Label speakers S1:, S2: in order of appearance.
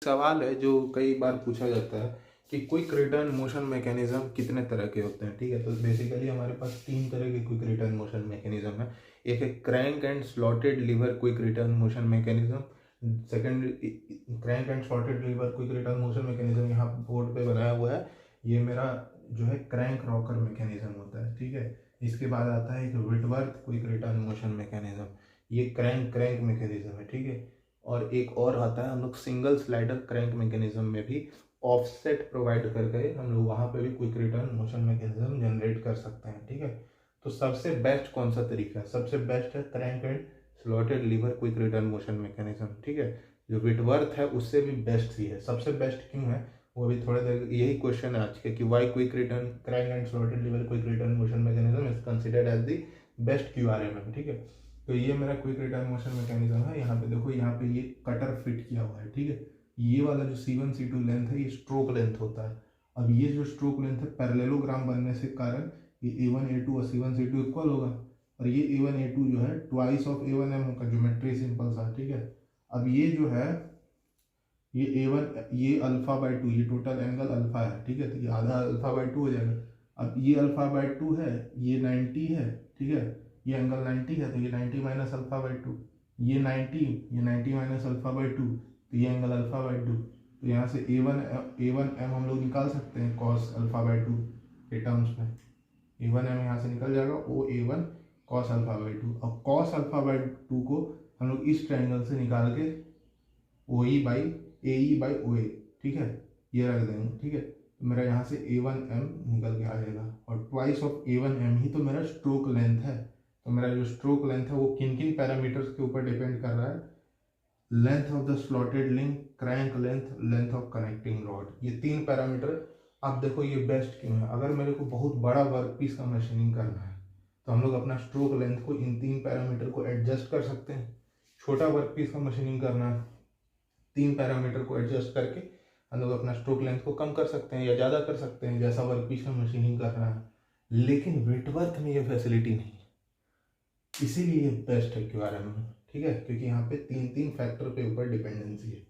S1: सवाल है जो कई बार पूछा जाता है कि क्विक रिटर्न मोशन मैकेनिज्म कितने तरह के होते हैं। ठीक है, तो बेसिकली हमारे पास तीन तरह के क्विक रिटर्न मोशन मैकेनिज्म है। एक है crank and slotted lever quick return motion mechanism. Second, crank and slotted lever quick return motion mechanism यहाँ बोर्ड पे बनाया हुआ है। ये मेरा जो है क्रैंक रॉकर मैकेनिज्म होता है। ठीक है, इसके बाद आता है एक Whitworth quick return motion mechanism. ये क्रैंक क्रैंक मैकेनिज्म है। ठीक है, और एक और आता है हम लोग सिंगल स्लाइडर क्रैंक मैकेनिज्म में भी ऑफसेट प्रोवाइड करके हम लोग वहाँ पे भी quick return motion mechanism generate कर सकते हैं। ठीक है, तो सबसे बेस्ट कौन सा तरीका है? सबसे बेस्ट है crank and slotted lever quick return motion mechanism. ठीक है, जो विटवर्थ है उससे भी बेस्ट ही है। सबसे बेस्ट क्यों है वो भी थोड़ी देर, यही क्वेश्चन है आज के कि why quick return crank and slotted lever quick return motion mechanism is considered as the best QRMM। ठीक है, तो ये मेरा क्विक रिटर्न मोशन मैकेनिज्म है। यहाँ पे देखो, यहाँ पे ये कटर फिट किया हुआ है। ठीक है, ये वाला जो C1 C2 लेंथ है ये स्ट्रोक लेंथ होता है। अब ये जो स्ट्रोक लेंथ है पैरेललोग्राम बनने से कारण ये A1 A2 और C1 C2 इक्वल होगा, और ये A1 A2 जो है ट्वाइस ऑफ A1M का ज्योमेट्री सिंपल सा। ठीक है, अब ये जो है ये A1 ये अल्फा बाई 2, ये टोटल एंगल अल्फा है। ठीक है, तो ये आधा अल्फा बाई 2 हो जाएगा। अब ये अल्फा बाई 2 है, ये 90 है। ठीक है, ये एंगल 90 है, तो ये 90 माइनस अल्फा बाई 2, ये 90 माइनस अल्फा बाई 2, तो ये एंगल अल्फा बाई 2। तो यहाँ से A1M हम लोग निकाल सकते हैं कॉस अल्फा बाई 2 के टर्म्स में। A1M यहाँ से निकल जाएगा, ओ A1 कॉस अल्फा बाई 2। अब कॉस अल्फा बाई 2 को हम लोग इस ट्राइंगल से निकाल के OE by AE by OA, ठीक है, ये रख देंगे। ठीक है, तो मेरा यहाँ से A1M निकल के आ जाएगा, और ट्वाइस ऑफ A1M ही तो मेरा स्ट्रोक लेंथ है। तो मेरा जो स्ट्रोक लेंथ है वो किन किन पैरामीटर्स के ऊपर डिपेंड कर रहा है? Length of the slotted link, crank length, length of connecting rod, ये तीन पैरामीटर। अब देखो ये बेस्ट क्यों है? अगर मेरे को बहुत बड़ा वर्क पीस का मशीनिंग करना है तो हम लोग अपना स्ट्रोक लेंथ को इन तीन पैरामीटर को एडजस्ट कर सकते हैं। छोटा वर्क पीस का मशीनिंग करना है, तीन पैरामीटर को एडजस्ट करके हम लोग अपना स्ट्रोक लेंथ को कम कर सकते हैं या ज़्यादा कर सकते हैं, जैसा वर्क पीस का मशीनिंग कर रहा है। लेकिन विटवर्थ में ये फैसिलिटी नहीं है, इसीलिए ये बेस्ट है QRMM। ठीक है, क्योंकि यहाँ पे तीन तीन फैक्टर पे ऊपर डिपेंडेंसी है।